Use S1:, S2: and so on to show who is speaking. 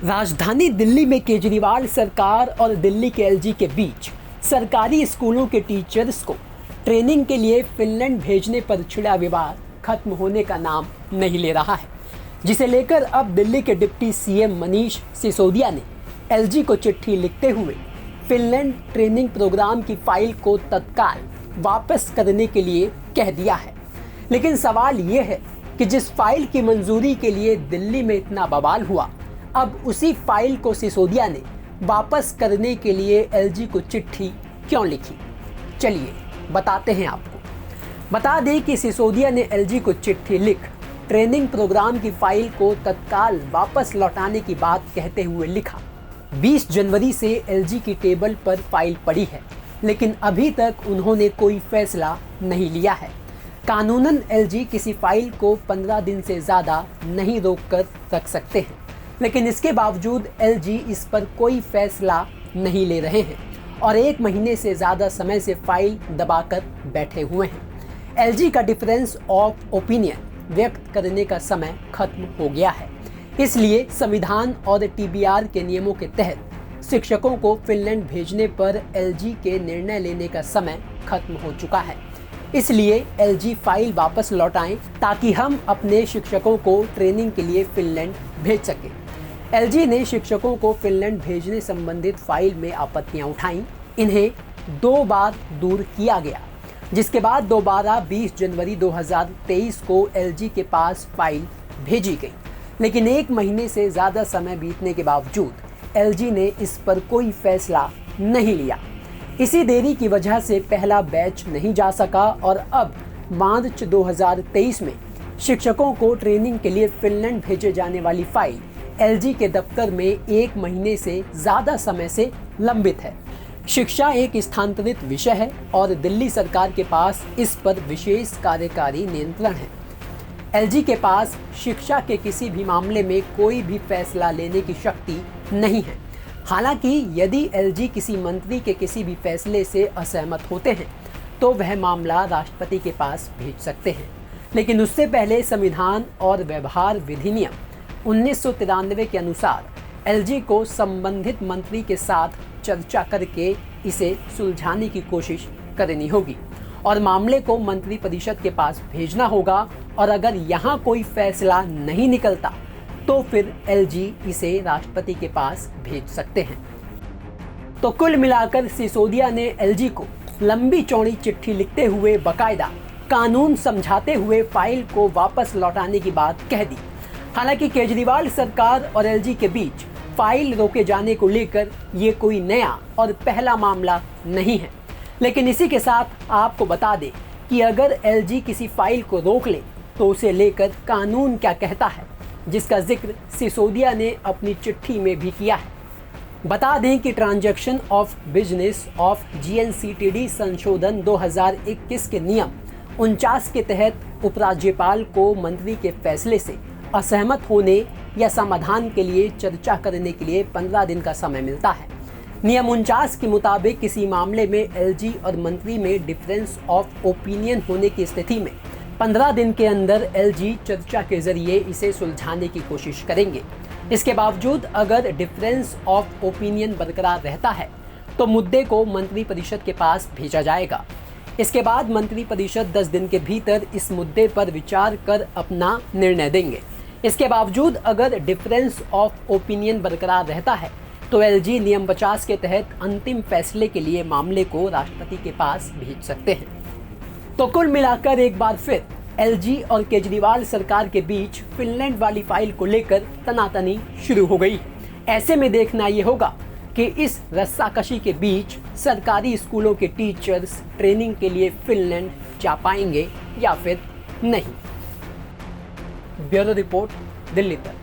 S1: राजधानी दिल्ली में केजरीवाल सरकार और दिल्ली के एलजी के बीच सरकारी स्कूलों के टीचर्स को ट्रेनिंग के लिए फिनलैंड भेजने पर छिड़ा विवाद खत्म होने का नाम नहीं ले रहा है, जिसे लेकर अब दिल्ली के डिप्टी सीएम मनीष सिसोदिया ने एलजी को चिट्ठी लिखते हुए फिनलैंड ट्रेनिंग प्रोग्राम की फाइल को तत्काल वापस करने के लिए कह दिया है। लेकिन सवाल ये है कि जिस फाइल की मंजूरी के लिए दिल्ली में इतना बवाल हुआ, अब उसी फाइल को सिसोदिया ने वापस करने के लिए एलजी को चिट्ठी क्यों लिखी, चलिए बताते हैं आपको। बता दें कि सिसोदिया ने एलजी को चिट्ठी लिख ट्रेनिंग प्रोग्राम की फाइल को तत्काल वापस लौटाने की बात कहते हुए लिखा। 20 जनवरी से एलजी की टेबल पर फाइल पड़ी है, लेकिन अभी तक उन्होंने कोई फैसला नहीं लिया है। कानूनन एलजी किसी फाइल को 15 दिन से ज़्यादा नहीं रोक कर रख सकते हैं, लेकिन इसके बावजूद एलजी इस पर कोई फैसला नहीं ले रहे हैं और 1 महीने से ज़्यादा समय से फाइल दबाकर बैठे हुए हैं। एलजी का डिफरेंस ऑफ ओपिनियन व्यक्त करने का समय खत्म हो गया है, इसलिए संविधान और टीबीआर के नियमों के तहत शिक्षकों को फिनलैंड भेजने पर एलजी के निर्णय लेने का समय खत्म हो चुका है। इसलिए एलजी फाइल वापस लौटाएं ताकि हम अपने शिक्षकों को ट्रेनिंग के लिए फिनलैंड भेज सकें। एलजी ने शिक्षकों को फिनलैंड भेजने संबंधित फाइल में आपत्तियां उठाईं। इन्हें 2 बार दूर किया गया, जिसके बाद दोबारा 20 जनवरी 2023 को एलजी के पास फाइल भेजी गई। लेकिन 1 महीने से ज़्यादा समय बीतने के बावजूद एलजी ने इस पर कोई फैसला नहीं लिया। इसी देरी की वजह से पहला बैच नहीं जा सका और अब मार्च 2023 में शिक्षकों को ट्रेनिंग के लिए फिनलैंड भेजे जाने वाली फाइल एलजी के दफ्तर में 1 महीने से ज़्यादा समय से लंबित है। शिक्षा एक स्थानांतरित विषय है और दिल्ली सरकार के पास इस पर विशेष कार्यकारी नियंत्रण है। एलजी के पास शिक्षा के किसी भी मामले में कोई भी फैसला लेने की शक्ति नहीं है। हालांकि यदि एलजी किसी मंत्री के किसी भी फैसले से असहमत होते हैं तो वह मामला राष्ट्रपति के पास भेज सकते हैं, लेकिन उससे पहले संविधान और व्यवहार विधिनियम 1993 के अनुसार एलजी को संबंधित मंत्री के साथ चर्चा करके इसे सुलझाने की कोशिश करनी होगी और मामले को मंत्री परिषद के पास भेजना होगा। और अगर यहाँ कोई फैसला नहीं निकलता तो फिर एलजी इसे राष्ट्रपति के पास भेज सकते हैं। तो कुल मिलाकर सिसोदिया ने एलजी को लंबी चौड़ी चिट्ठी लिखते हुए बकायदा कानून समझाते हुए फाइल को वापस लौटाने की बात कह दी। हालांकि केजरीवाल सरकार और एलजी के बीच फाइल रोके जाने को लेकर ये कोई नया और पहला मामला नहीं है, लेकिन इसी के साथ आपको बता दें कि अगर एलजी किसी फाइल को रोक ले तो उसे लेकर कानून क्या कहता है, जिसका जिक्र सिसोदिया ने अपनी चिट्ठी में भी किया है। बता दें कि transaction of business of GNCTD संशोधन 2021 के नियम 49 के तहत उपराज्यपाल को मंत्री के फैसले से असहमत होने या समाधान के लिए चर्चा करने के लिए 15 दिन का समय मिलता है। नियम 49 के मुताबिक किसी मामले में एलजी और मंत्री में डिफरेंस ऑफ ओपिनियन होने की स्थिति में 15 दिन के अंदर एलजी चर्चा के जरिए इसे सुलझाने की कोशिश करेंगे। इसके बावजूद अगर डिफरेंस ऑफ ओपिनियन बरकरार रहता है तो मुद्दे को मंत्री परिषद के पास भेजा जाएगा। इसके बाद मंत्री परिषद 10 दिन के भीतर इस मुद्दे पर विचार कर अपना निर्णय देंगे। इसके बावजूद अगर डिफरेंस ऑफ ओपिनियन बरकरार रहता है तो एलजी नियम 50 के तहत अंतिम फैसले के लिए मामले को राष्ट्रपति के पास भेज सकते हैं। तो कुल मिलाकर एक बार फिर एलजी और केजरीवाल सरकार के बीच फिनलैंड वाली फाइल को लेकर तनातनी शुरू हो गई। ऐसे में देखना ये होगा कि इस रस्साकशी के बीच सरकारी स्कूलों के टीचर्स ट्रेनिंग के लिए फिनलैंड जा पाएंगे या फिर नहीं। ब्यूरो रिपोर्ट, दिल्ली तक।